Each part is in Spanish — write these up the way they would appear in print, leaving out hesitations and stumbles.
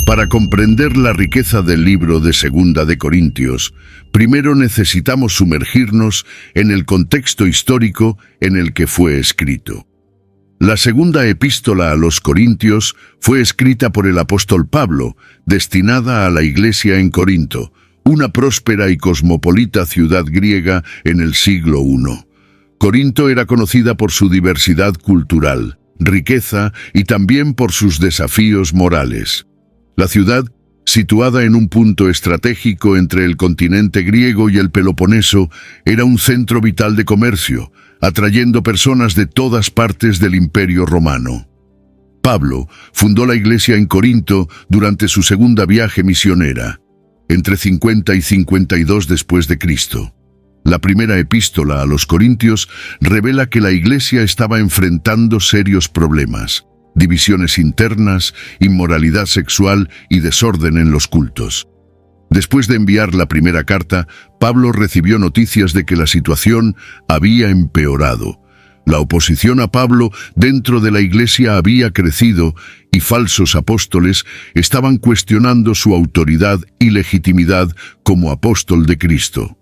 Para comprender la riqueza del libro de Segunda de Corintios, primero necesitamos sumergirnos en el contexto histórico en el que fue escrito. La segunda epístola a los Corintios fue escrita por el apóstol Pablo, destinada a la iglesia en Corinto, una próspera y cosmopolita ciudad griega en el siglo I. Corinto era conocida por su diversidad cultural, riqueza y también por sus desafíos morales. La ciudad, situada en un punto estratégico entre el continente griego y el Peloponeso, era un centro vital de comercio, atrayendo personas de todas partes del Imperio Romano. Pablo fundó la iglesia en Corinto durante su segunda viaje misionera, entre 50 y 52 después de Cristo. La primera epístola a los Corintios revela que la iglesia estaba enfrentando serios problemas: divisiones internas, inmoralidad sexual y desorden en los cultos. Después de enviar la primera carta, Pablo recibió noticias de que la situación había empeorado. La oposición a Pablo dentro de la iglesia había crecido y falsos apóstoles estaban cuestionando su autoridad y legitimidad como apóstol de Cristo.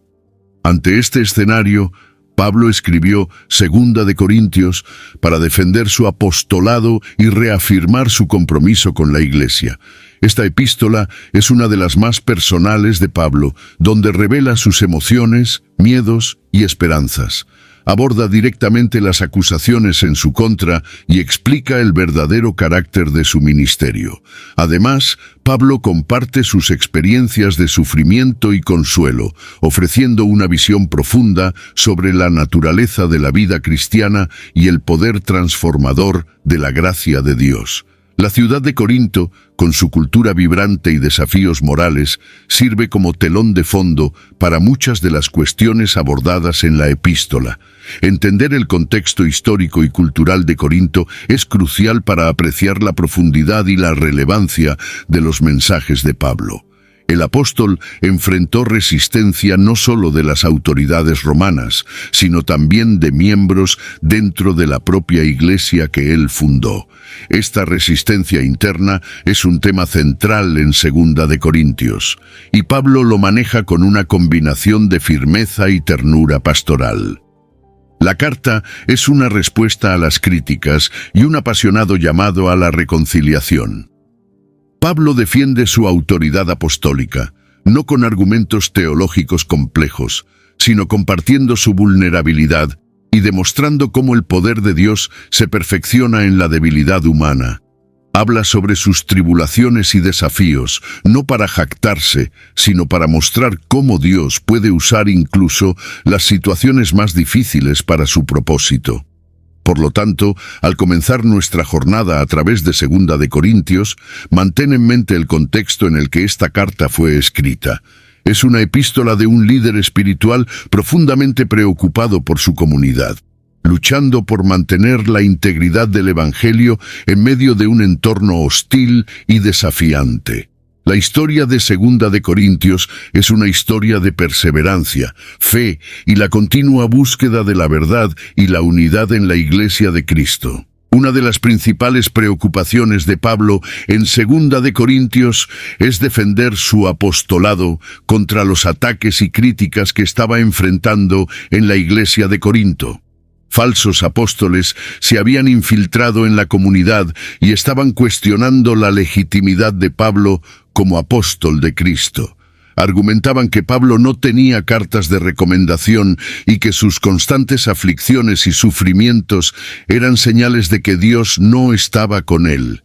Ante este escenario, Pablo escribió Segunda de Corintios para defender su apostolado y reafirmar su compromiso con la iglesia. Esta epístola es una de las más personales de Pablo, donde revela sus emociones, miedos y esperanzas. Aborda directamente las acusaciones en su contra y explica el verdadero carácter de su ministerio. Además, Pablo comparte sus experiencias de sufrimiento y consuelo, ofreciendo una visión profunda sobre la naturaleza de la vida cristiana y el poder transformador de la gracia de Dios. La ciudad de Corinto, con su cultura vibrante y desafíos morales, sirve como telón de fondo para muchas de las cuestiones abordadas en la epístola. Entender el contexto histórico y cultural de Corinto es crucial para apreciar la profundidad y la relevancia de los mensajes de Pablo. El apóstol enfrentó resistencia no solo de las autoridades romanas, sino también de miembros dentro de la propia iglesia que él fundó. Esta resistencia interna es un tema central en Segunda de Corintios, y Pablo lo maneja con una combinación de firmeza y ternura pastoral. La carta es una respuesta a las críticas y un apasionado llamado a la reconciliación. Pablo defiende su autoridad apostólica, no con argumentos teológicos complejos, sino compartiendo su vulnerabilidad y demostrando cómo el poder de Dios se perfecciona en la debilidad humana. Habla sobre sus tribulaciones y desafíos, no para jactarse, sino para mostrar cómo Dios puede usar incluso las situaciones más difíciles para su propósito. Por lo tanto, al comenzar nuestra jornada a través de Segunda de Corintios, mantén en mente el contexto en el que esta carta fue escrita. Es una epístola de un líder espiritual profundamente preocupado por su comunidad, luchando por mantener la integridad del Evangelio en medio de un entorno hostil y desafiante. La historia de Segunda de Corintios es una historia de perseverancia, fe y la continua búsqueda de la verdad y la unidad en la Iglesia de Cristo. Una de las principales preocupaciones de Pablo en Segunda de Corintios es defender su apostolado contra los ataques y críticas que estaba enfrentando en la Iglesia de Corinto. Falsos apóstoles se habían infiltrado en la comunidad y estaban cuestionando la legitimidad de Pablo como apóstol de Cristo. Argumentaban que Pablo no tenía cartas de recomendación y que sus constantes aflicciones y sufrimientos eran señales de que Dios no estaba con él.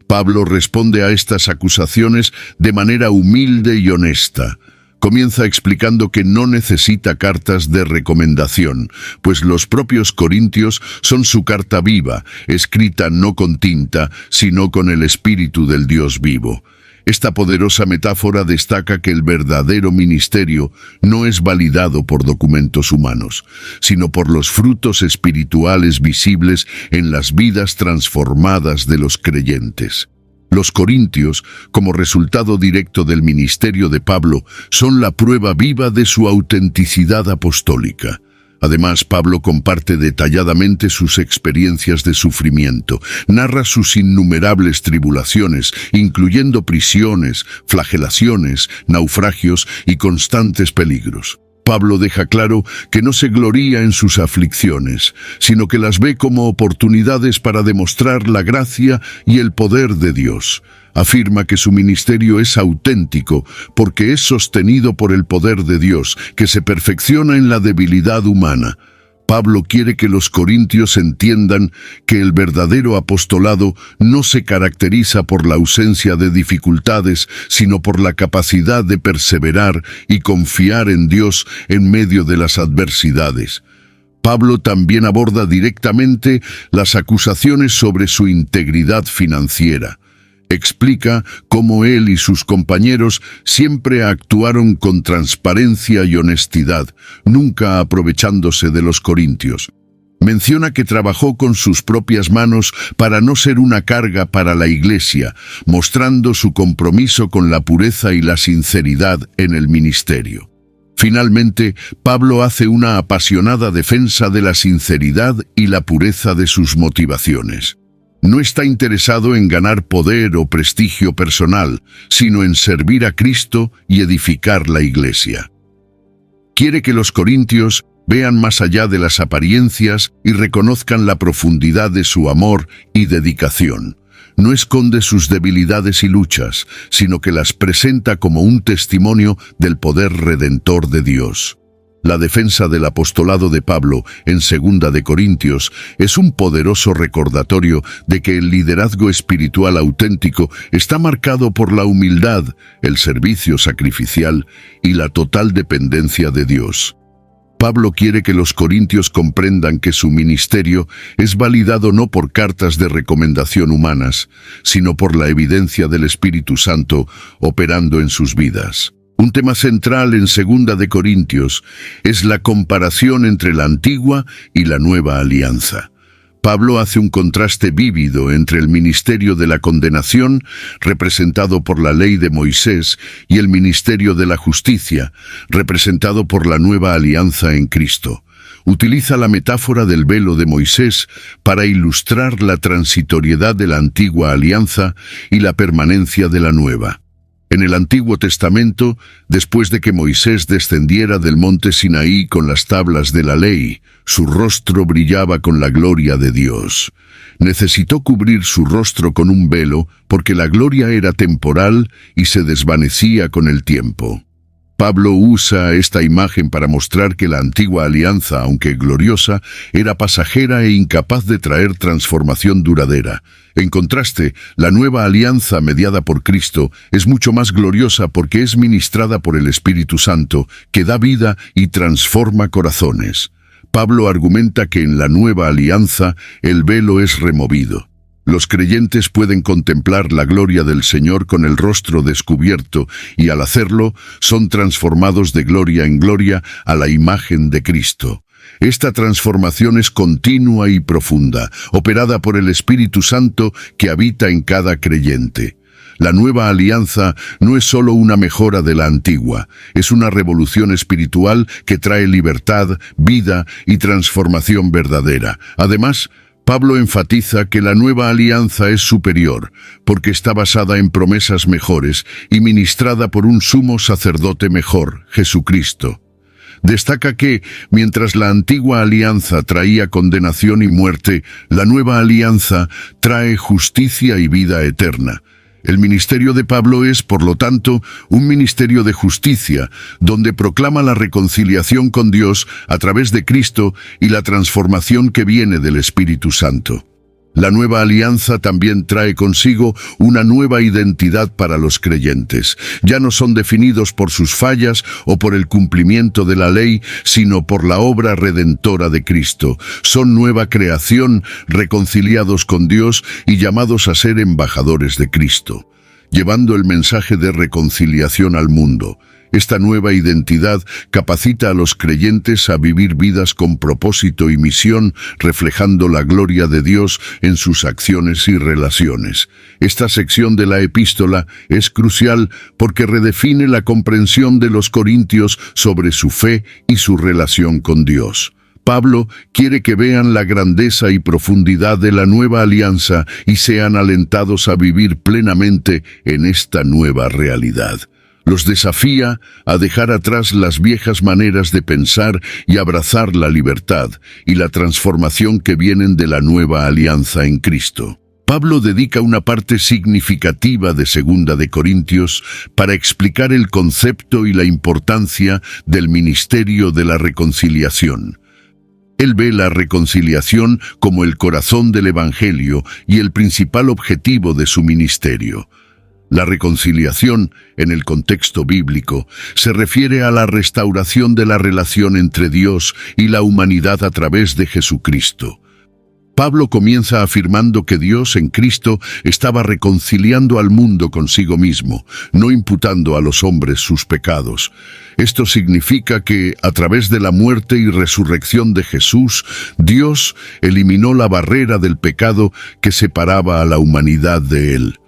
Pablo responde a estas acusaciones de manera humilde y honesta. Comienza explicando que no necesita cartas de recomendación, pues los propios corintios son su carta viva, escrita no con tinta, sino con el Espíritu del Dios vivo. Esta poderosa metáfora destaca que el verdadero ministerio no es validado por documentos humanos, sino por los frutos espirituales visibles en las vidas transformadas de los creyentes. Los corintios, como resultado directo del ministerio de Pablo, son la prueba viva de su autenticidad apostólica. Además, Pablo comparte detalladamente sus experiencias de sufrimiento, narra sus innumerables tribulaciones, incluyendo prisiones, flagelaciones, naufragios y constantes peligros. Pablo deja claro que no se gloría en sus aflicciones, sino que las ve como oportunidades para demostrar la gracia y el poder de Dios. Afirma que su ministerio es auténtico porque es sostenido por el poder de Dios, que se perfecciona en la debilidad humana. Pablo quiere que los corintios entiendan que el verdadero apostolado no se caracteriza por la ausencia de dificultades, sino por la capacidad de perseverar y confiar en Dios en medio de las adversidades. Pablo también aborda directamente las acusaciones sobre su integridad financiera. Explica cómo él y sus compañeros siempre actuaron con transparencia y honestidad, nunca aprovechándose de los corintios. Menciona que trabajó con sus propias manos para no ser una carga para la Iglesia, mostrando su compromiso con la pureza y la sinceridad en el ministerio. Finalmente, Pablo hace una apasionada defensa de la sinceridad y la pureza de sus motivaciones. No está interesado en ganar poder o prestigio personal, sino en servir a Cristo y edificar la Iglesia. Quiere que los corintios vean más allá de las apariencias y reconozcan la profundidad de su amor y dedicación. No esconde sus debilidades y luchas, sino que las presenta como un testimonio del poder redentor de Dios. La defensa del apostolado de Pablo en 2 de Corintios es un poderoso recordatorio de que el liderazgo espiritual auténtico está marcado por la humildad, el servicio sacrificial y la total dependencia de Dios. Pablo quiere que los corintios comprendan que su ministerio es validado no por cartas de recomendación humanas, sino por la evidencia del Espíritu Santo operando en sus vidas. Un tema central en 2 de Corintios es la comparación entre la antigua y la nueva alianza. Pablo hace un contraste vívido entre el ministerio de la condenación, representado por la ley de Moisés, y el ministerio de la justicia, representado por la nueva alianza en Cristo. Utiliza la metáfora del velo de Moisés para ilustrar la transitoriedad de la antigua alianza y la permanencia de la nueva. En el Antiguo Testamento, después de que Moisés descendiera del monte Sinaí con las tablas de la ley, su rostro brillaba con la gloria de Dios. Necesitó cubrir su rostro con un velo porque la gloria era temporal y se desvanecía con el tiempo. Pablo usa esta imagen para mostrar que la antigua alianza, aunque gloriosa, era pasajera e incapaz de traer transformación duradera. En contraste, la nueva alianza mediada por Cristo es mucho más gloriosa porque es ministrada por el Espíritu Santo, que da vida y transforma corazones. Pablo argumenta que en la nueva alianza el velo es removido. Los creyentes pueden contemplar la gloria del Señor con el rostro descubierto y al hacerlo son transformados de gloria en gloria a la imagen de Cristo. Esta transformación es continua y profunda, operada por el Espíritu Santo que habita en cada creyente. La nueva alianza no es solo una mejora de la antigua, es una revolución espiritual que trae libertad, vida y transformación verdadera. Además, Pablo enfatiza que la nueva alianza es superior, porque está basada en promesas mejores y ministrada por un sumo sacerdote mejor, Jesucristo. Destaca que, mientras la antigua alianza traía condenación y muerte, la nueva alianza trae justicia y vida eterna. El ministerio de Pablo es, por lo tanto, un ministerio de justicia, donde proclama la reconciliación con Dios a través de Cristo y la transformación que viene del Espíritu Santo. La nueva alianza también trae consigo una nueva identidad para los creyentes. Ya no son definidos por sus fallas o por el cumplimiento de la ley, sino por la obra redentora de Cristo. Son nueva creación, reconciliados con Dios y llamados a ser embajadores de Cristo, llevando el mensaje de reconciliación al mundo. Esta nueva identidad capacita a los creyentes a vivir vidas con propósito y misión, reflejando la gloria de Dios en sus acciones y relaciones. Esta sección de la epístola es crucial porque redefine la comprensión de los corintios sobre su fe y su relación con Dios. Pablo quiere que vean la grandeza y profundidad de la nueva alianza y sean alentados a vivir plenamente en esta nueva realidad. Los desafía a dejar atrás las viejas maneras de pensar y abrazar la libertad y la transformación que vienen de la nueva alianza en Cristo. Pablo dedica una parte significativa de 2 de Corintios para explicar el concepto y la importancia del ministerio de la reconciliación. Él ve la reconciliación como el corazón del Evangelio y el principal objetivo de su ministerio. La reconciliación, en el contexto bíblico, se refiere a la restauración de la relación entre Dios y la humanidad a través de Jesucristo. Pablo comienza afirmando que Dios en Cristo estaba reconciliando al mundo consigo mismo, no imputando a los hombres sus pecados. Esto significa que, a través de la muerte y resurrección de Jesús, Dios eliminó la barrera del pecado que separaba a la humanidad de Él.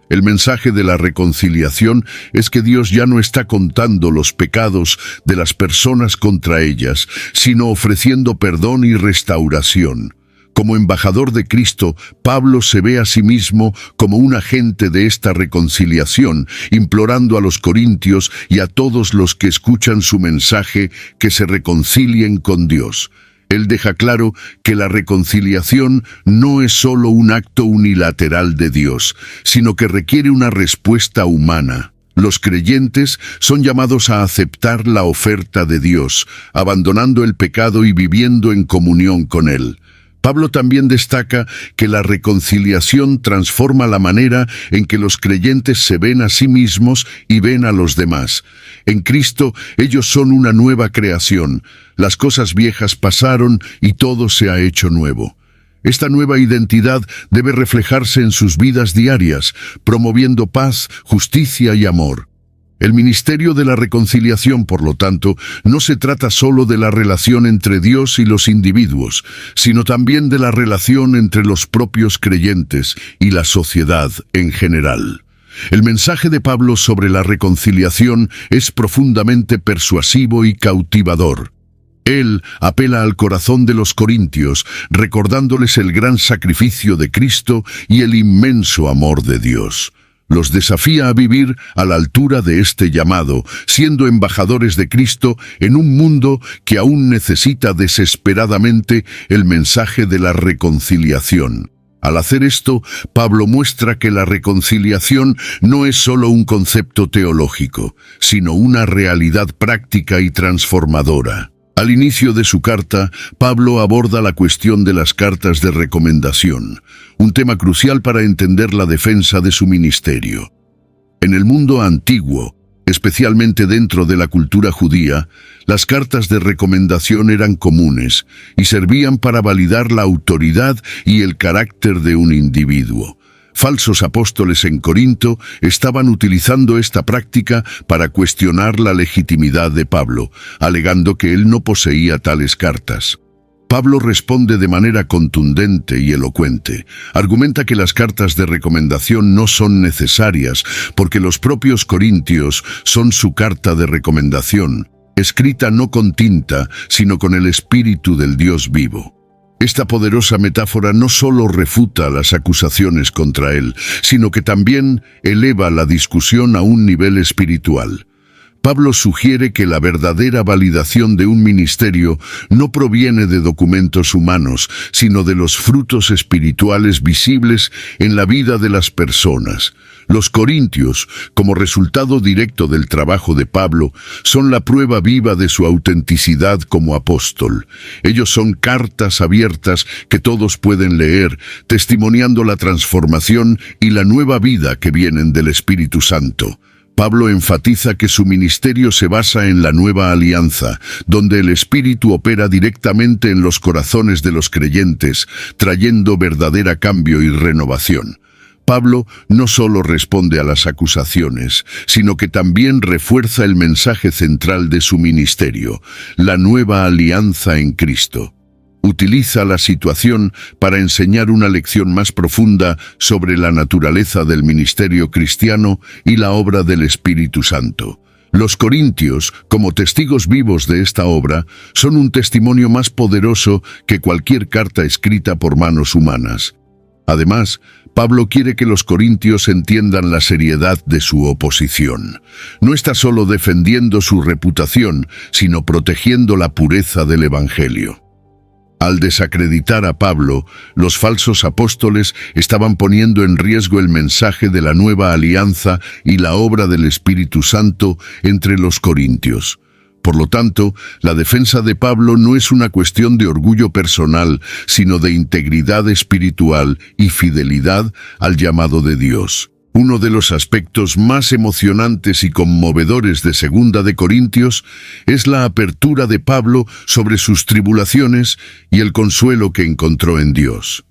El mensaje de la reconciliación es que Dios ya no está contando los pecados de las personas contra ellas, sino ofreciendo perdón y restauración. Como embajador de Cristo, Pablo se ve a sí mismo como un agente de esta reconciliación, implorando a los corintios y a todos los que escuchan su mensaje que se reconcilien con Dios. Él deja claro que la reconciliación no es solo un acto unilateral de Dios, sino que requiere una respuesta humana. Los creyentes son llamados a aceptar la oferta de Dios, abandonando el pecado y viviendo en comunión con Él. Pablo también destaca que la reconciliación transforma la manera en que los creyentes se ven a sí mismos y ven a los demás. En Cristo, ellos son una nueva creación. Las cosas viejas pasaron y todo se ha hecho nuevo. Esta nueva identidad debe reflejarse en sus vidas diarias, promoviendo paz, justicia y amor. El ministerio de la reconciliación, por lo tanto, no se trata solo de la relación entre Dios y los individuos, sino también de la relación entre los propios creyentes y la sociedad en general. El mensaje de Pablo sobre la reconciliación es profundamente persuasivo y cautivador. Él apela al corazón de los corintios, recordándoles el gran sacrificio de Cristo y el inmenso amor de Dios. Los desafía a vivir a la altura de este llamado, siendo embajadores de Cristo en un mundo que aún necesita desesperadamente el mensaje de la reconciliación. Al hacer esto, Pablo muestra que la reconciliación no es solo un concepto teológico, sino una realidad práctica y transformadora. Al inicio de su carta, Pablo aborda la cuestión de las cartas de recomendación, un tema crucial para entender la defensa de su ministerio. En el mundo antiguo, especialmente dentro de la cultura judía, las cartas de recomendación eran comunes y servían para validar la autoridad y el carácter de un individuo. Falsos apóstoles en Corinto estaban utilizando esta práctica para cuestionar la legitimidad de Pablo, alegando que él no poseía tales cartas. Pablo responde de manera contundente y elocuente. Argumenta que las cartas de recomendación no son necesarias porque los propios corintios son su carta de recomendación, escrita no con tinta, sino con el Espíritu del Dios vivo. Esta poderosa metáfora no solo refuta las acusaciones contra él, sino que también eleva la discusión a un nivel espiritual. Pablo sugiere que la verdadera validación de un ministerio no proviene de documentos humanos, sino de los frutos espirituales visibles en la vida de las personas. Los corintios, como resultado directo del trabajo de Pablo, son la prueba viva de su autenticidad como apóstol. Ellos son cartas abiertas que todos pueden leer, testimoniando la transformación y la nueva vida que vienen del Espíritu Santo. Pablo enfatiza que su ministerio se basa en la nueva alianza, donde el Espíritu opera directamente en los corazones de los creyentes, trayendo verdadera cambio y renovación. Pablo no solo responde a las acusaciones, sino que también refuerza el mensaje central de su ministerio, la nueva alianza en Cristo. Utiliza la situación para enseñar una lección más profunda sobre la naturaleza del ministerio cristiano y la obra del Espíritu Santo. Los corintios, como testigos vivos de esta obra, son un testimonio más poderoso que cualquier carta escrita por manos humanas. Además, Pablo quiere que los corintios entiendan la seriedad de su oposición. No está solo defendiendo su reputación, sino protegiendo la pureza del Evangelio. Al desacreditar a Pablo, los falsos apóstoles estaban poniendo en riesgo el mensaje de la nueva alianza y la obra del Espíritu Santo entre los corintios. Por lo tanto, la defensa de Pablo no es una cuestión de orgullo personal, sino de integridad espiritual y fidelidad al llamado de Dios. Uno de los aspectos más emocionantes y conmovedores de 2 de Corintios es la apertura de Pablo sobre sus tribulaciones y el consuelo que encontró en Dios.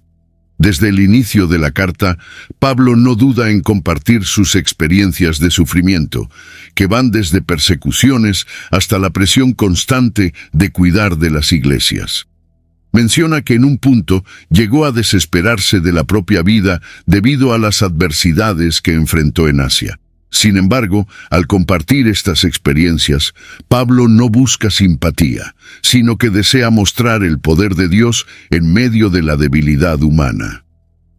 Desde el inicio de la carta, Pablo no duda en compartir sus experiencias de sufrimiento, que van desde persecuciones hasta la presión constante de cuidar de las iglesias. Menciona que en un punto llegó a desesperarse de la propia vida debido a las adversidades que enfrentó en Asia. Sin embargo, al compartir estas experiencias, Pablo no busca simpatía, sino que desea mostrar el poder de Dios en medio de la debilidad humana.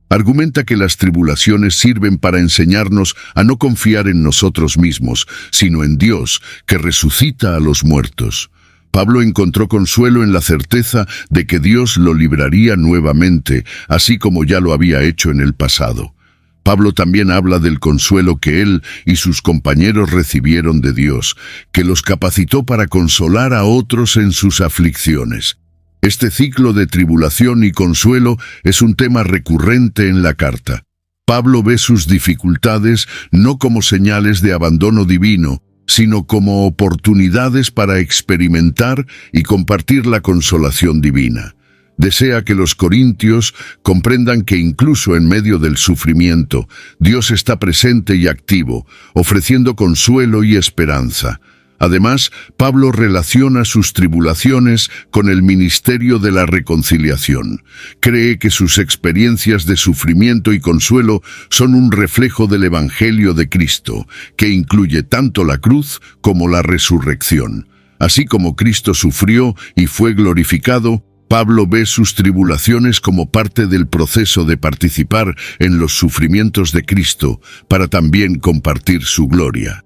Argumenta que las tribulaciones sirven para enseñarnos a no confiar en nosotros mismos, sino en Dios, que resucita a los muertos. Pablo encontró consuelo en la certeza de que Dios lo libraría nuevamente, así como ya lo había hecho en el pasado. Pablo también habla del consuelo que él y sus compañeros recibieron de Dios, que los capacitó para consolar a otros en sus aflicciones. Este ciclo de tribulación y consuelo es un tema recurrente en la carta. Pablo ve sus dificultades no como señales de abandono divino, sino como oportunidades para experimentar y compartir la consolación divina. Desea que los corintios comprendan que incluso en medio del sufrimiento, Dios está presente y activo, ofreciendo consuelo y esperanza. Además, Pablo relaciona sus tribulaciones con el ministerio de la reconciliación. Cree que sus experiencias de sufrimiento y consuelo son un reflejo del Evangelio de Cristo, que incluye tanto la cruz como la resurrección. Así como Cristo sufrió y fue glorificado, Pablo ve sus tribulaciones como parte del proceso de participar en los sufrimientos de Cristo, para también compartir su gloria.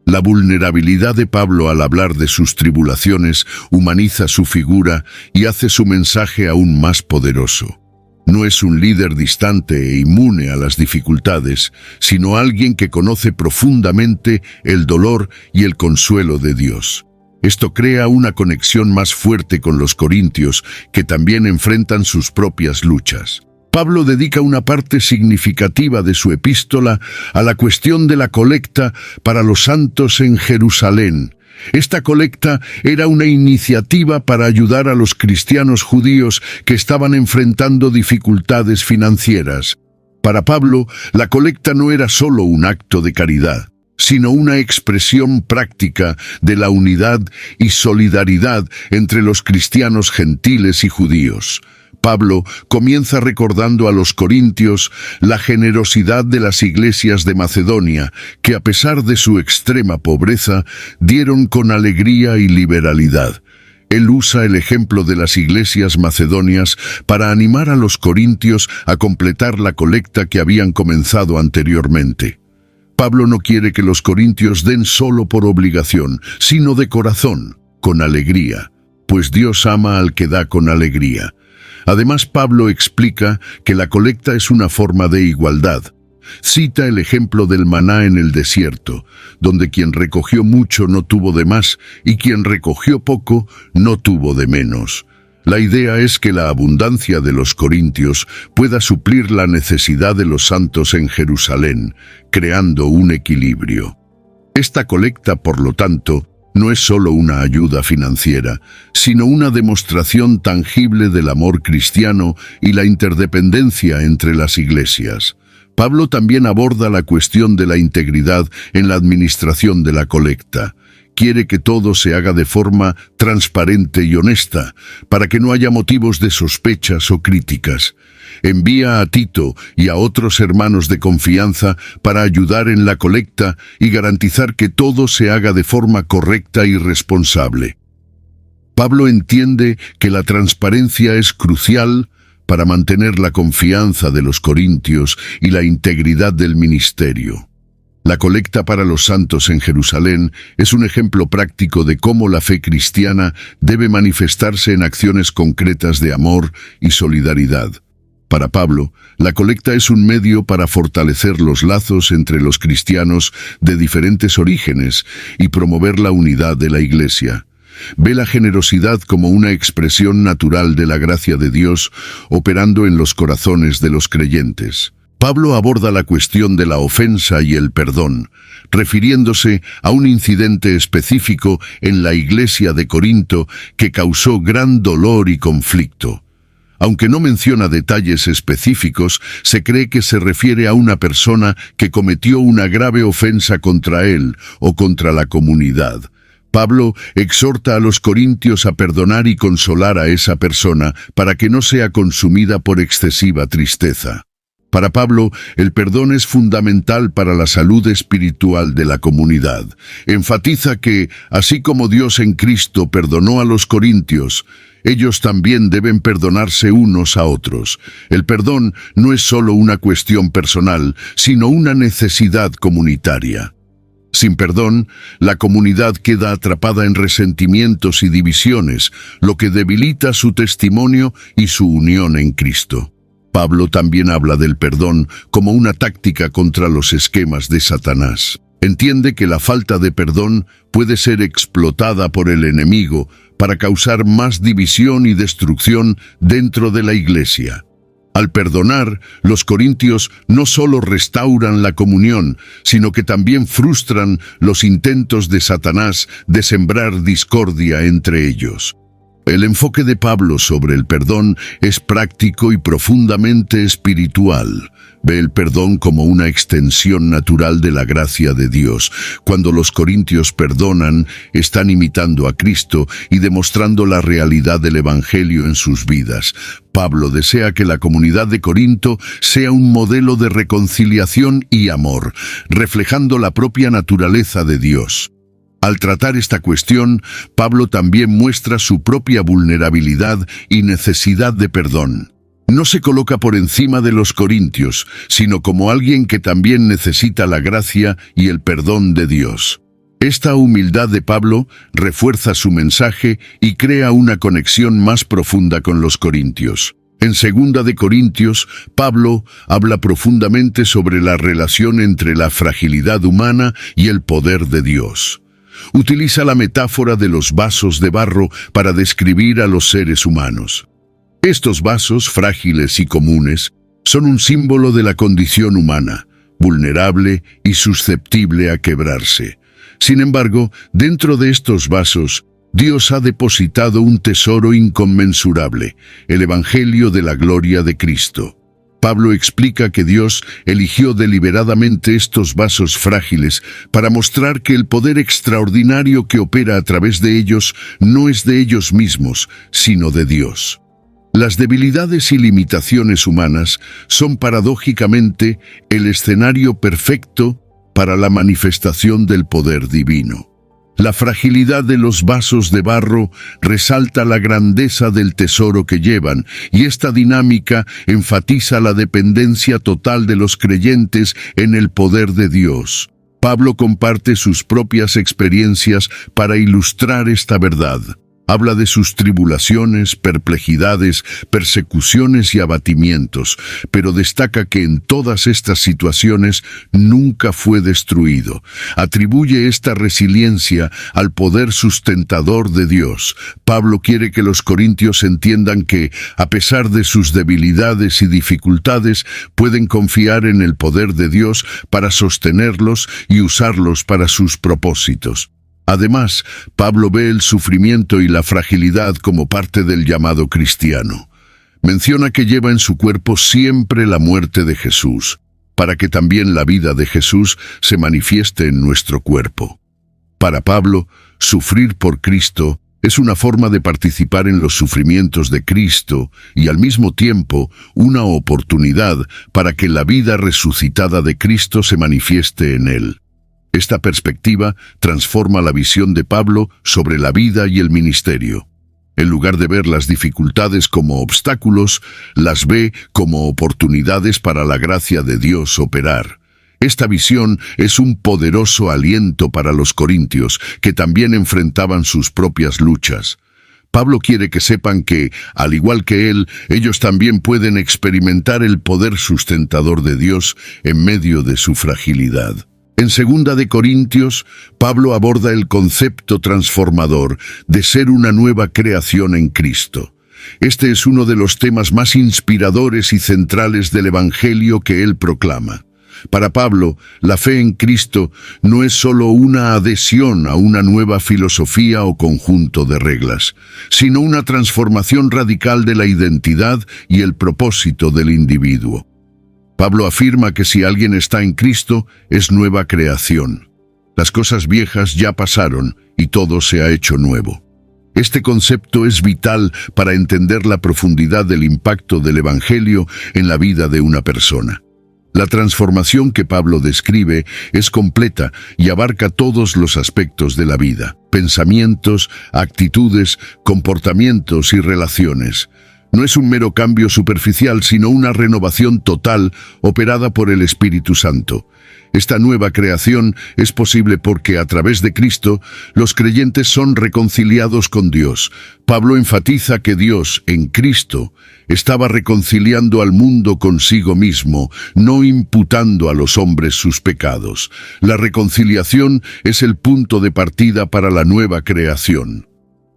La vulnerabilidad de Pablo al hablar de sus tribulaciones humaniza su figura y hace su mensaje aún más poderoso. No es un líder distante e inmune a las dificultades, sino alguien que conoce profundamente el dolor y el consuelo de Dios. Esto crea una conexión más fuerte con los corintios, que también enfrentan sus propias luchas. Pablo dedica una parte significativa de su epístola a la cuestión de la colecta para los santos en Jerusalén. Esta colecta era una iniciativa para ayudar a los cristianos judíos que estaban enfrentando dificultades financieras. Para Pablo, la colecta no era solo un acto de caridad, sino una expresión práctica de la unidad y solidaridad entre los cristianos gentiles y judíos. Pablo comienza recordando a los corintios la generosidad de las iglesias de Macedonia, que a pesar de su extrema pobreza, dieron con alegría y liberalidad. Él usa el ejemplo de las iglesias macedonias para animar a los corintios a completar la colecta que habían comenzado anteriormente. Pablo no quiere que los corintios den solo por obligación, sino de corazón, con alegría, pues Dios ama al que da con alegría. Además, Pablo explica que la colecta es una forma de igualdad. Cita el ejemplo del maná en el desierto, donde quien recogió mucho no tuvo de más y quien recogió poco no tuvo de menos. La idea es que la abundancia de los corintios pueda suplir la necesidad de los santos en Jerusalén, creando un equilibrio. Esta colecta, por lo tanto, no es solo una ayuda financiera, sino una demostración tangible del amor cristiano y la interdependencia entre las iglesias. Pablo también aborda la cuestión de la integridad en la administración de la colecta. quiere que todo se haga de forma transparente y honesta, para que no haya motivos de sospechas o críticas. Envía a Tito y a otros hermanos de confianza para ayudar en la colecta y garantizar que todo se haga de forma correcta y responsable. Pablo entiende que la transparencia es crucial para mantener la confianza de los corintios y la integridad del ministerio. La colecta para los santos en Jerusalén es un ejemplo práctico de cómo la fe cristiana debe manifestarse en acciones concretas de amor y solidaridad. Para Pablo, la colecta es un medio para fortalecer los lazos entre los cristianos de diferentes orígenes y promover la unidad de la Iglesia. Ve la generosidad como una expresión natural de la gracia de Dios operando en los corazones de los creyentes. Pablo aborda la cuestión de la ofensa y el perdón, refiriéndose a un incidente específico en la iglesia de Corinto que causó gran dolor y conflicto. Aunque no menciona detalles específicos, se cree que se refiere a una persona que cometió una grave ofensa contra él o contra la comunidad. Pablo exhorta a los corintios a perdonar y consolar a esa persona para que no sea consumida por excesiva tristeza. Para Pablo, el perdón es fundamental para la salud espiritual de la comunidad. Enfatiza que, así como Dios en Cristo perdonó a los corintios, ellos también deben perdonarse unos a otros. El perdón no es solo una cuestión personal, sino una necesidad comunitaria. Sin perdón, la comunidad queda atrapada en resentimientos y divisiones, lo que debilita su testimonio y su unión en Cristo. Pablo también habla del perdón como una táctica contra los esquemas de Satanás. Entiende que la falta de perdón puede ser explotada por el enemigo para causar más división y destrucción dentro de la iglesia. Al perdonar, los corintios no solo restauran la comunión, sino que también frustran los intentos de Satanás de sembrar discordia entre ellos. El enfoque de Pablo sobre el perdón es práctico y profundamente espiritual. Ve el perdón como una extensión natural de la gracia de Dios. Cuando los corintios perdonan, están imitando a Cristo y demostrando la realidad del Evangelio en sus vidas. Pablo desea que la comunidad de Corinto sea un modelo de reconciliación y amor, reflejando la propia naturaleza de Dios. Al tratar esta cuestión, Pablo también muestra su propia vulnerabilidad y necesidad de perdón. No se coloca por encima de los corintios, sino como alguien que también necesita la gracia y el perdón de Dios. Esta humildad de Pablo refuerza su mensaje y crea una conexión más profunda con los corintios. En 2 de Corintios, Pablo habla profundamente sobre la relación entre la fragilidad humana y el poder de Dios. Utiliza la metáfora de los vasos de barro para describir a los seres humanos. Estos vasos, frágiles y comunes, son un símbolo de la condición humana, vulnerable y susceptible a quebrarse. Sin embargo, dentro de estos vasos, Dios ha depositado un tesoro inconmensurable, el Evangelio de la gloria de Cristo. Pablo explica que Dios eligió deliberadamente estos vasos frágiles para mostrar que el poder extraordinario que opera a través de ellos no es de ellos mismos, sino de Dios. Las debilidades y limitaciones humanas son paradójicamente el escenario perfecto para la manifestación del poder divino. La fragilidad de los vasos de barro resalta la grandeza del tesoro que llevan, y esta dinámica enfatiza la dependencia total de los creyentes en el poder de Dios. Pablo comparte sus propias experiencias para ilustrar esta verdad. Habla de sus tribulaciones, perplejidades, persecuciones y abatimientos, pero destaca que en todas estas situaciones nunca fue destruido. Atribuye esta resiliencia al poder sustentador de Dios. Pablo quiere que los corintios entiendan que, a pesar de sus debilidades y dificultades, pueden confiar en el poder de Dios para sostenerlos y usarlos para sus propósitos. Además, Pablo ve el sufrimiento y la fragilidad como parte del llamado cristiano. Menciona que lleva en su cuerpo siempre la muerte de Jesús, para que también la vida de Jesús se manifieste en nuestro cuerpo. Para Pablo, sufrir por Cristo es una forma de participar en los sufrimientos de Cristo y al mismo tiempo una oportunidad para que la vida resucitada de Cristo se manifieste en él. Esta perspectiva transforma la visión de Pablo sobre la vida y el ministerio. En lugar de ver las dificultades como obstáculos, las ve como oportunidades para la gracia de Dios operar. Esta visión es un poderoso aliento para los corintios, que también enfrentaban sus propias luchas. Pablo quiere que sepan que, al igual que él, ellos también pueden experimentar el poder sustentador de Dios en medio de su fragilidad. En 2 de Corintios, Pablo aborda el concepto transformador de ser una nueva creación en Cristo. Este es uno de los temas más inspiradores y centrales del Evangelio que él proclama. Para Pablo, la fe en Cristo no es solo una adhesión a una nueva filosofía o conjunto de reglas, sino una transformación radical de la identidad y el propósito del individuo. Pablo afirma que si alguien está en Cristo, es nueva creación. Las cosas viejas ya pasaron y todo se ha hecho nuevo. Este concepto es vital para entender la profundidad del impacto del Evangelio en la vida de una persona. La transformación que Pablo describe es completa y abarca todos los aspectos de la vida: pensamientos, actitudes, comportamientos y relaciones. No es un mero cambio superficial, sino una renovación total operada por el Espíritu Santo. Esta nueva creación es posible porque, a través de Cristo, los creyentes son reconciliados con Dios. Pablo enfatiza que Dios, en Cristo, estaba reconciliando al mundo consigo mismo, no imputando a los hombres sus pecados. La reconciliación es el punto de partida para la nueva creación.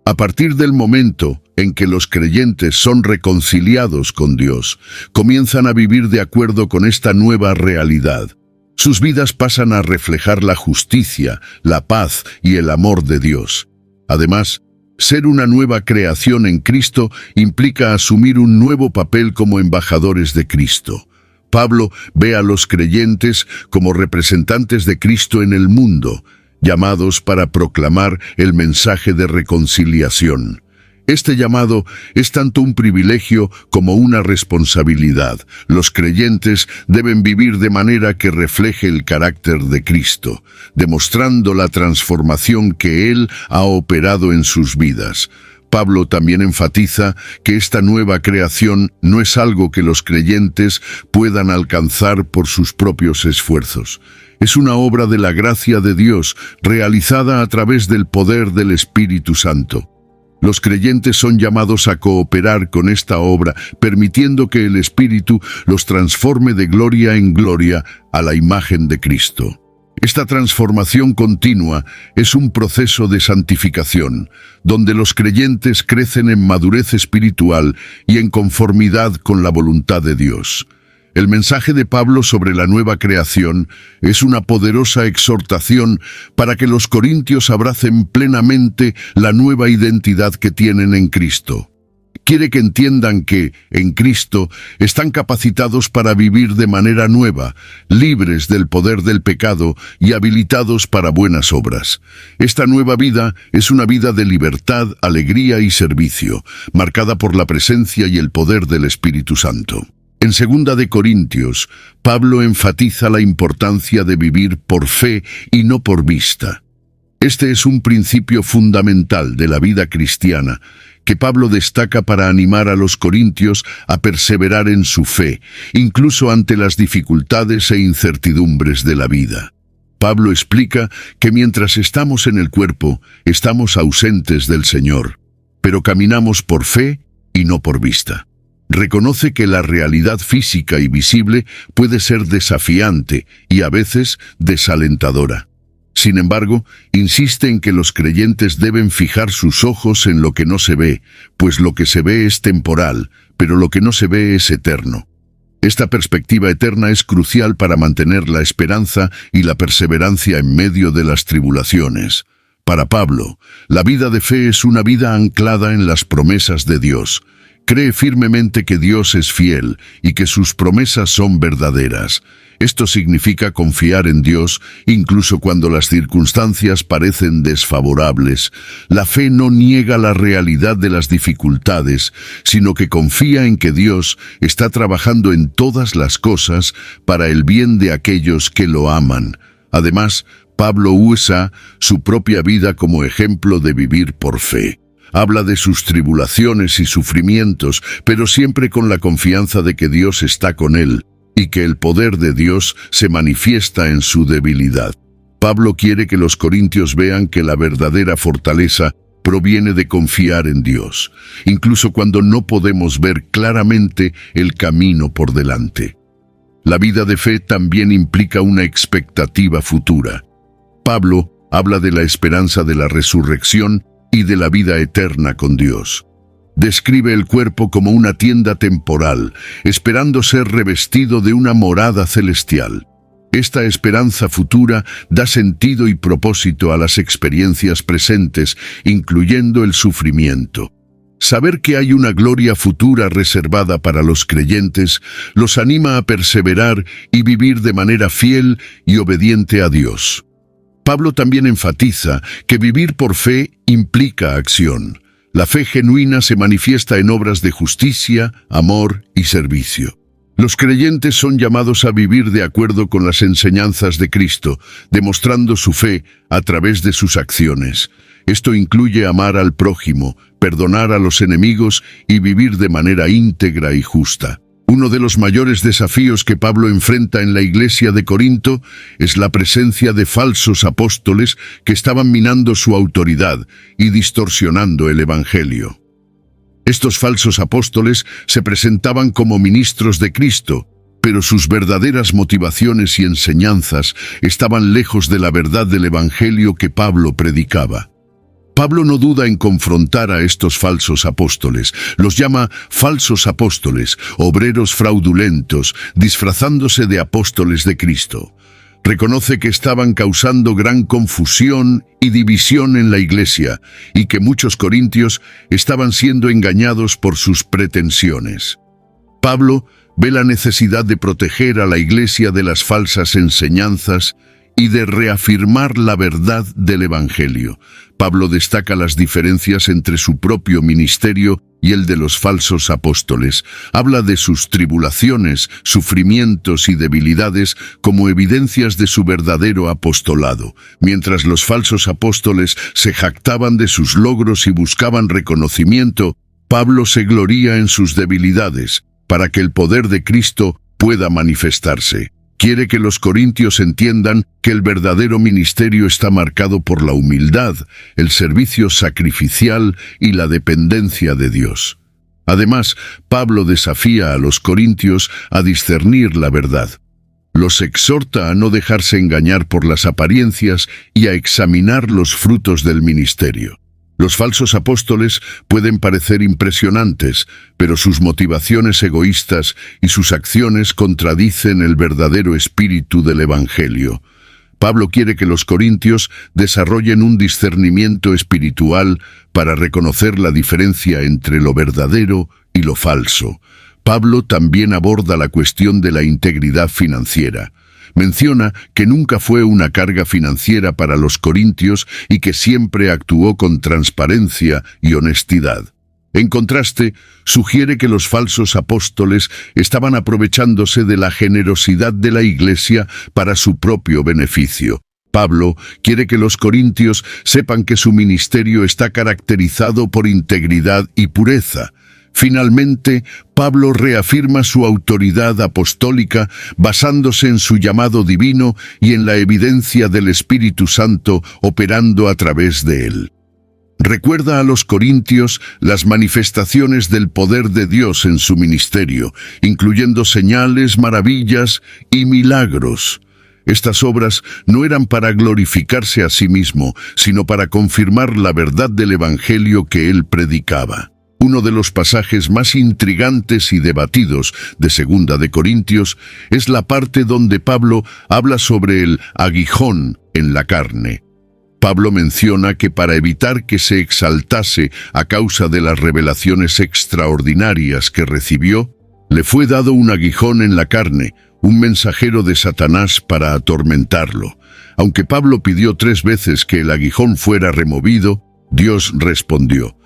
A partir del momento en que los creyentes son reconciliados con Dios, comienzan a vivir de acuerdo con esta nueva realidad. Sus vidas pasan a reflejar la justicia, la paz y el amor de Dios. Además, ser una nueva creación en Cristo implica asumir un nuevo papel como embajadores de Cristo. Pablo ve a los creyentes como representantes de Cristo en el mundo, llamados para proclamar el mensaje de reconciliación. Este llamado es tanto un privilegio como una responsabilidad. Los creyentes deben vivir de manera que refleje el carácter de Cristo, demostrando la transformación que Él ha operado en sus vidas. Pablo también enfatiza que esta nueva creación no es algo que los creyentes puedan alcanzar por sus propios esfuerzos. Es una obra de la gracia de Dios, realizada a través del poder del Espíritu Santo. Los creyentes son llamados a cooperar con esta obra, permitiendo que el Espíritu los transforme de gloria en gloria a la imagen de Cristo. Esta transformación continua es un proceso de santificación, donde los creyentes crecen en madurez espiritual y en conformidad con la voluntad de Dios. El mensaje de Pablo sobre la nueva creación es una poderosa exhortación para que los corintios abracen plenamente la nueva identidad que tienen en Cristo. Quiere que entiendan que, en Cristo, están capacitados para vivir de manera nueva, libres del poder del pecado y habilitados para buenas obras. Esta nueva vida es una vida de libertad, alegría y servicio, marcada por la presencia y el poder del Espíritu Santo. En 2 de Corintios, Pablo enfatiza la importancia de vivir por fe y no por vista. Este es un principio fundamental de la vida cristiana, que Pablo destaca para animar a los corintios a perseverar en su fe, incluso ante las dificultades e incertidumbres de la vida. Pablo explica que mientras estamos en el cuerpo, estamos ausentes del Señor, pero caminamos por fe y no por vista. Reconoce que la realidad física y visible puede ser desafiante y a veces desalentadora. Sin embargo, insiste en que los creyentes deben fijar sus ojos en lo que no se ve, pues lo que se ve es temporal, pero lo que no se ve es eterno. Esta perspectiva eterna es crucial para mantener la esperanza y la perseverancia en medio de las tribulaciones. Para Pablo, la vida de fe es una vida anclada en las promesas de Dios. Cree firmemente que Dios es fiel y que sus promesas son verdaderas. Esto significa confiar en Dios, incluso cuando las circunstancias parecen desfavorables. La fe no niega la realidad de las dificultades, sino que confía en que Dios está trabajando en todas las cosas para el bien de aquellos que lo aman. Además, Pablo usa su propia vida como ejemplo de vivir por fe. Habla de sus tribulaciones y sufrimientos, pero siempre con la confianza de que Dios está con él y que el poder de Dios se manifiesta en su debilidad. Pablo quiere que los corintios vean que la verdadera fortaleza proviene de confiar en Dios, incluso cuando no podemos ver claramente el camino por delante. La vida de fe también implica una expectativa futura. Pablo habla de la esperanza de la resurrección y de la vida eterna con Dios. Describe el cuerpo como una tienda temporal, esperando ser revestido de una morada celestial. Esta esperanza futura da sentido y propósito a las experiencias presentes, incluyendo el sufrimiento. Saber que hay una gloria futura reservada para los creyentes los anima a perseverar y vivir de manera fiel y obediente a Dios. Pablo también enfatiza que vivir por fe implica acción. La fe genuina se manifiesta en obras de justicia, amor y servicio. Los creyentes son llamados a vivir de acuerdo con las enseñanzas de Cristo, demostrando su fe a través de sus acciones. Esto incluye amar al prójimo, perdonar a los enemigos y vivir de manera íntegra y justa. Uno de los mayores desafíos que Pablo enfrenta en la iglesia de Corinto es la presencia de falsos apóstoles que estaban minando su autoridad y distorsionando el Evangelio. Estos falsos apóstoles se presentaban como ministros de Cristo, pero sus verdaderas motivaciones y enseñanzas estaban lejos de la verdad del Evangelio que Pablo predicaba. Pablo no duda en confrontar a estos falsos apóstoles. Los llama falsos apóstoles, obreros fraudulentos, disfrazándose de apóstoles de Cristo. Reconoce que estaban causando gran confusión y división en la iglesia y que muchos corintios estaban siendo engañados por sus pretensiones. Pablo ve la necesidad de proteger a la iglesia de las falsas enseñanzas y de reafirmar la verdad del Evangelio. Pablo destaca las diferencias entre su propio ministerio y el de los falsos apóstoles. Habla de sus tribulaciones, sufrimientos y debilidades como evidencias de su verdadero apostolado. Mientras los falsos apóstoles se jactaban de sus logros y buscaban reconocimiento, Pablo se gloría en sus debilidades, para que el poder de Cristo pueda manifestarse. Quiere que los corintios entiendan que el verdadero ministerio está marcado por la humildad, el servicio sacrificial y la dependencia de Dios. Además, Pablo desafía a los corintios a discernir la verdad. Los exhorta a no dejarse engañar por las apariencias y a examinar los frutos del ministerio. Los falsos apóstoles pueden parecer impresionantes, pero sus motivaciones egoístas y sus acciones contradicen el verdadero espíritu del Evangelio. Pablo quiere que los corintios desarrollen un discernimiento espiritual para reconocer la diferencia entre lo verdadero y lo falso. Pablo también aborda la cuestión de la integridad financiera. Menciona que nunca fue una carga financiera para los corintios y que siempre actuó con transparencia y honestidad. En contraste, sugiere que los falsos apóstoles estaban aprovechándose de la generosidad de la iglesia para su propio beneficio. Pablo quiere que los corintios sepan que su ministerio está caracterizado por integridad y pureza. Finalmente, Pablo reafirma su autoridad apostólica basándose en su llamado divino y en la evidencia del Espíritu Santo operando a través de él. Recuerda a los corintios las manifestaciones del poder de Dios en su ministerio, incluyendo señales, maravillas y milagros. Estas obras no eran para glorificarse a sí mismo, sino para confirmar la verdad del Evangelio que él predicaba. Uno de los pasajes más intrigantes y debatidos de 2 de Corintios es la parte donde Pablo habla sobre el aguijón en la carne. Pablo menciona que para evitar que se exaltase a causa de las revelaciones extraordinarias que recibió, le fue dado un aguijón en la carne, un mensajero de Satanás para atormentarlo. Aunque Pablo pidió 3 veces que el aguijón fuera removido, Dios respondió: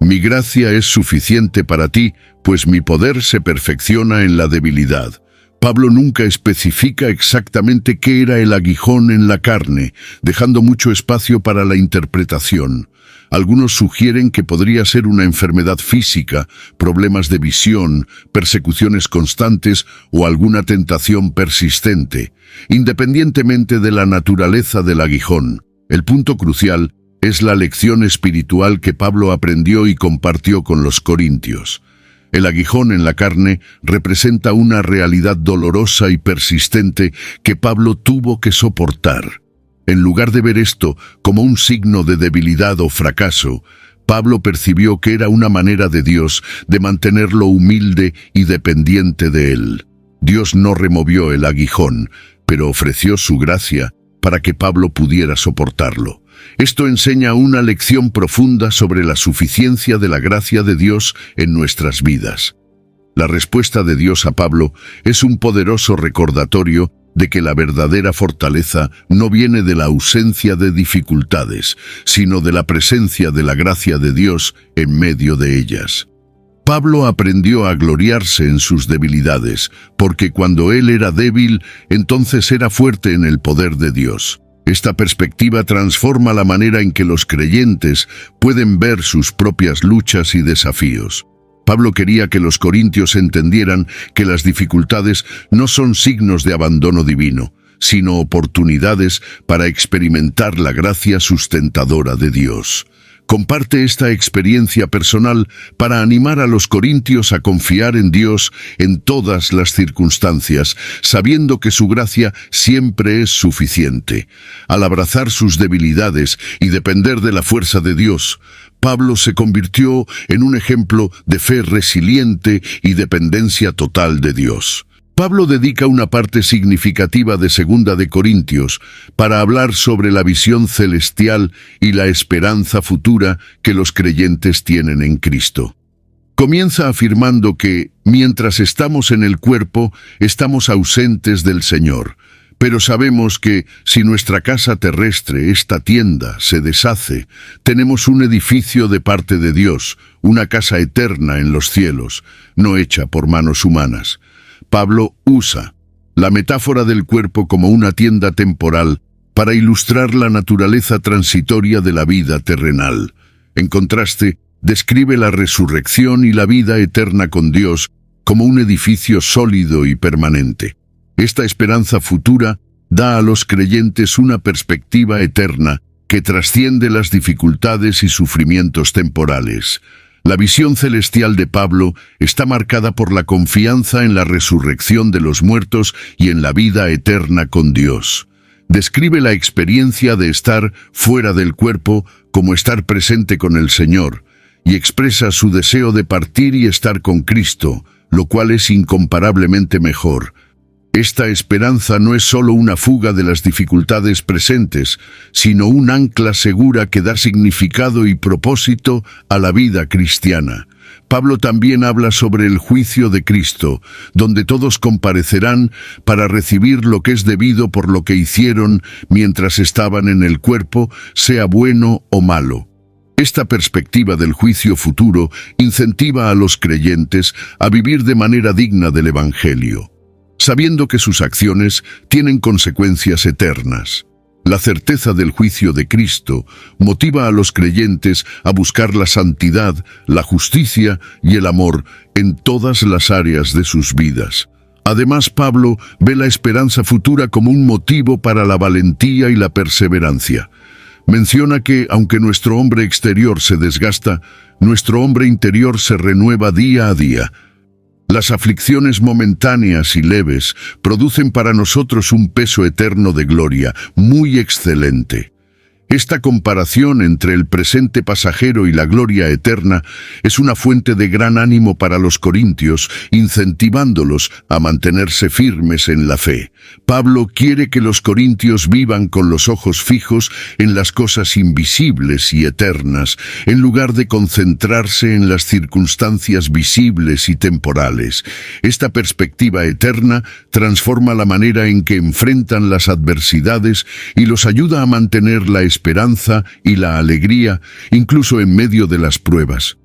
«Mi gracia es suficiente para ti, pues mi poder se perfecciona en la debilidad». Pablo nunca especifica exactamente qué era el aguijón en la carne, dejando mucho espacio para la interpretación. Algunos sugieren que podría ser una enfermedad física, problemas de visión, persecuciones constantes o alguna tentación persistente. Independientemente de la naturaleza del aguijón, el punto crucial es la lección espiritual que Pablo aprendió y compartió con los corintios. El aguijón en la carne representa una realidad dolorosa y persistente que Pablo tuvo que soportar. En lugar de ver esto como un signo de debilidad o fracaso, Pablo percibió que era una manera de Dios de mantenerlo humilde y dependiente de él. Dios no removió el aguijón, pero ofreció su gracia para que Pablo pudiera soportarlo. Esto enseña una lección profunda sobre la suficiencia de la gracia de Dios en nuestras vidas. La respuesta de Dios a Pablo es un poderoso recordatorio de que la verdadera fortaleza no viene de la ausencia de dificultades, sino de la presencia de la gracia de Dios en medio de ellas. Pablo aprendió a gloriarse en sus debilidades, porque cuando él era débil, entonces era fuerte en el poder de Dios. Esta perspectiva transforma la manera en que los creyentes pueden ver sus propias luchas y desafíos. Pablo quería que los corintios entendieran que las dificultades no son signos de abandono divino, sino oportunidades para experimentar la gracia sustentadora de Dios. Comparte esta experiencia personal para animar a los corintios a confiar en Dios en todas las circunstancias, sabiendo que su gracia siempre es suficiente. Al abrazar sus debilidades y depender de la fuerza de Dios, Pablo se convirtió en un ejemplo de fe resiliente y dependencia total de Dios. Pablo dedica una parte significativa de 2 de Corintios para hablar sobre la visión celestial y la esperanza futura que los creyentes tienen en Cristo. Comienza afirmando que, mientras estamos en el cuerpo, estamos ausentes del Señor, pero sabemos que, si nuestra casa terrestre, esta tienda, se deshace, tenemos un edificio de parte de Dios, una casa eterna en los cielos, no hecha por manos humanas. Pablo usa la metáfora del cuerpo como una tienda temporal para ilustrar la naturaleza transitoria de la vida terrenal. En contraste, describe la resurrección y la vida eterna con Dios como un edificio sólido y permanente. Esta esperanza futura da a los creyentes una perspectiva eterna que trasciende las dificultades y sufrimientos temporales. La visión celestial de Pablo está marcada por la confianza en la resurrección de los muertos y en la vida eterna con Dios. Describe la experiencia de estar fuera del cuerpo como estar presente con el Señor, y expresa su deseo de partir y estar con Cristo, lo cual es incomparablemente mejor. Esta esperanza no es solo una fuga de las dificultades presentes, sino un ancla segura que da significado y propósito a la vida cristiana. Pablo también habla sobre el juicio de Cristo, donde todos comparecerán para recibir lo que es debido por lo que hicieron mientras estaban en el cuerpo, sea bueno o malo. Esta perspectiva del juicio futuro incentiva a los creyentes a vivir de manera digna del Evangelio, sabiendo que sus acciones tienen consecuencias eternas. La certeza del juicio de Cristo motiva a los creyentes a buscar la santidad, la justicia y el amor en todas las áreas de sus vidas. Además, Pablo ve la esperanza futura como un motivo para la valentía y la perseverancia. Menciona que, aunque nuestro hombre exterior se desgasta, nuestro hombre interior se renueva día a día. Las aflicciones momentáneas y leves producen para nosotros un peso eterno de gloria, muy excelente. Esta comparación entre el presente pasajero y la gloria eterna es una fuente de gran ánimo para los corintios, incentivándolos a mantenerse firmes en la fe. Pablo quiere que los corintios vivan con los ojos fijos en las cosas invisibles y eternas, en lugar de concentrarse en las circunstancias visibles y temporales. Esta perspectiva eterna transforma la manera en que enfrentan las adversidades y los ayuda a mantener la esperanza y la alegría, incluso en medio de las pruebas.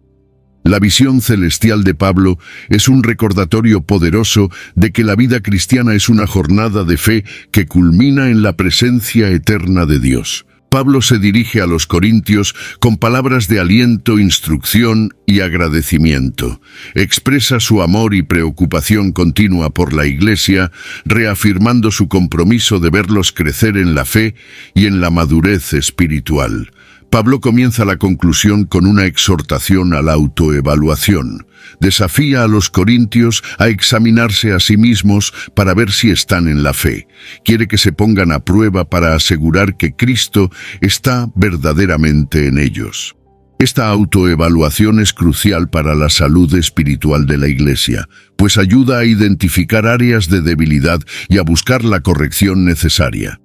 La visión celestial de Pablo es un recordatorio poderoso de que la vida cristiana es una jornada de fe que culmina en la presencia eterna de Dios. Pablo se dirige a los corintios con palabras de aliento, instrucción y agradecimiento. Expresa su amor y preocupación continua por la Iglesia, reafirmando su compromiso de verlos crecer en la fe y en la madurez espiritual. Pablo comienza la conclusión con una exhortación a la autoevaluación. Desafía a los corintios a examinarse a sí mismos para ver si están en la fe. Quiere que se pongan a prueba para asegurar que Cristo está verdaderamente en ellos. Esta autoevaluación es crucial para la salud espiritual de la Iglesia, pues ayuda a identificar áreas de debilidad y a buscar la corrección necesaria.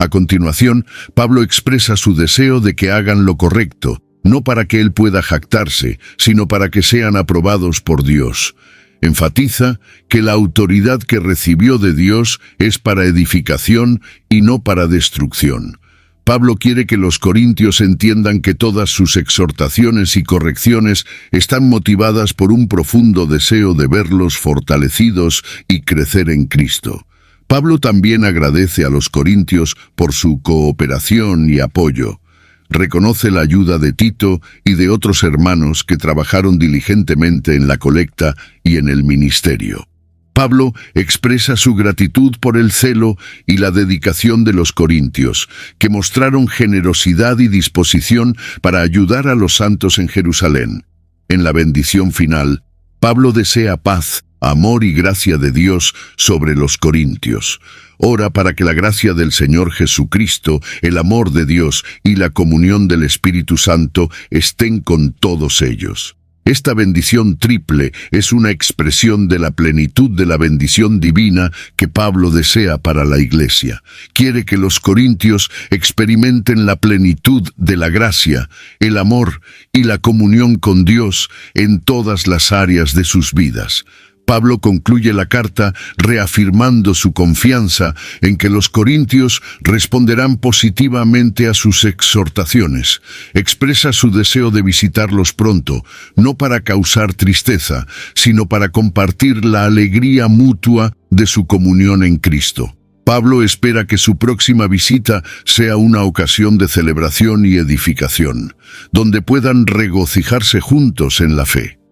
A continuación, Pablo expresa su deseo de que hagan lo correcto, no para que él pueda jactarse, sino para que sean aprobados por Dios. Enfatiza que la autoridad que recibió de Dios es para edificación y no para destrucción. Pablo quiere que los corintios entiendan que todas sus exhortaciones y correcciones están motivadas por un profundo deseo de verlos fortalecidos y crecer en Cristo. Pablo también agradece a los corintios por su cooperación y apoyo. Reconoce la ayuda de Tito y de otros hermanos que trabajaron diligentemente en la colecta y en el ministerio. Pablo expresa su gratitud por el celo y la dedicación de los corintios, que mostraron generosidad y disposición para ayudar a los santos en Jerusalén. En la bendición final, Pablo desea paz, amor y gracia de Dios sobre los corintios. Ora para que la gracia del Señor Jesucristo, el amor de Dios y la comunión del Espíritu Santo estén con todos ellos. Esta bendición triple es una expresión de la plenitud de la bendición divina que Pablo desea para la Iglesia. Quiere que los corintios experimenten la plenitud de la gracia, el amor y la comunión con Dios en todas las áreas de sus vidas. Pablo concluye la carta reafirmando su confianza en que los corintios responderán positivamente a sus exhortaciones. Expresa su deseo de visitarlos pronto, no para causar tristeza, sino para compartir la alegría mutua de su comunión en Cristo. Pablo espera que su próxima visita sea una ocasión de celebración y edificación, donde puedan regocijarse juntos en la fe.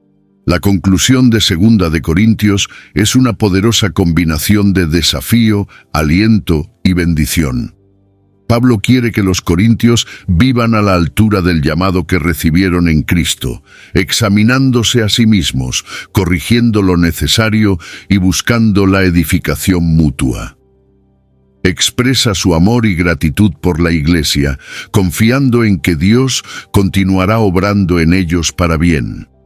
La conclusión de 2 de Corintios es una poderosa combinación de desafío, aliento y bendición. Pablo quiere que los corintios vivan a la altura del llamado que recibieron en Cristo, examinándose a sí mismos, corrigiendo lo necesario y buscando la edificación mutua. Expresa su amor y gratitud por la Iglesia, confiando en que Dios continuará obrando en ellos para bien.